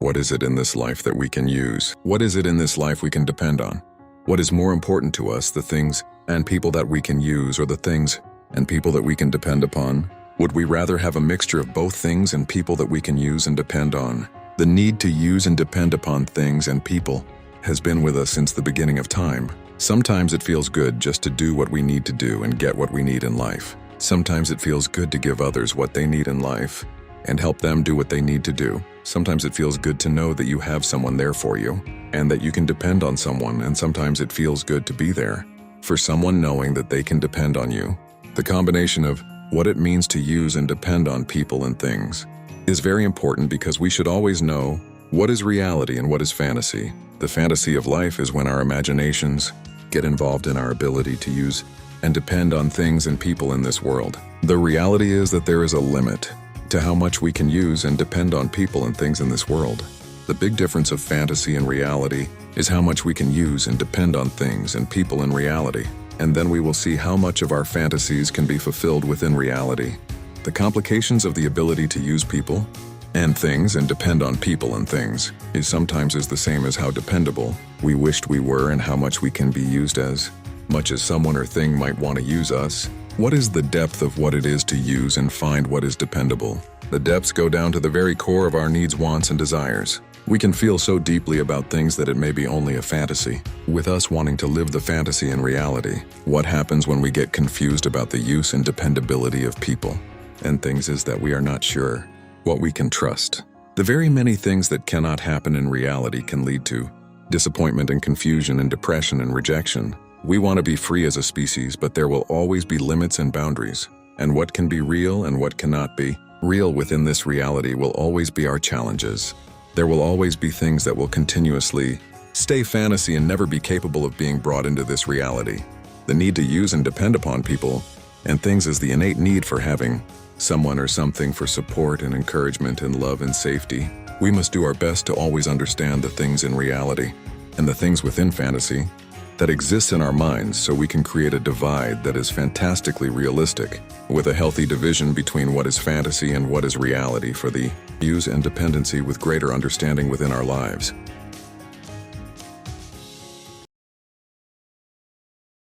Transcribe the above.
What is it in this life that we can use? What is it in this life we can depend on? What is more important to us, the things and people that we can use, or the things and people that we can depend upon? Would we rather have a mixture of both things and people that we can use and depend on? The need to use and depend upon things and people has been with us since the beginning of time. Sometimes it feels good just to do what we need to do and get what we need in life. Sometimes it feels good to give others what they need in life and help them do what they need to do. Sometimes it feels good to know that you have someone there for you and that you can depend on someone, and sometimes it feels good to be there for someone knowing that they can depend on you. The combination of what it means to use and depend on people and things is very important because we should always know what is reality and what is fantasy. The fantasy of life is when our imaginations get involved in our ability to use and depend on things and people in this world. The reality is that there is a limit to how much we can use and depend on people and things in this world. The big difference of fantasy and reality is how much we can use and depend on things and people in reality, and then we will see how much of our fantasies can be fulfilled within reality. The complications of the ability to use people and things and depend on people and things is sometimes the same as how dependable we wished we were and how much we can be used as much as someone or thing might want to use us. What is the depth of what it is to use and find what is dependable? The depths go down to the very core of our needs, wants, and desires. We can feel so deeply about things that it may be only a fantasy, with us wanting to live the fantasy in reality. What happens when we get confused about the use and dependability of people and things is that we are not sure what we can trust. The very many things that cannot happen in reality can lead to disappointment and confusion and depression and rejection. We want to be free as a species, but there will always be limits and boundaries. And what can be real and what cannot be real within this reality will always be our challenges. There will always be things that will continuously stay fantasy and never be capable of being brought into this reality. The need to use and depend upon people and things is the innate need for having someone or something for support and encouragement and love and safety. We must do our best to always understand the things in reality and the things within fantasy that exists in our minds so we can create a divide that is fantastically realistic, with a healthy division between what is fantasy and what is reality for the use and dependency with greater understanding within our lives.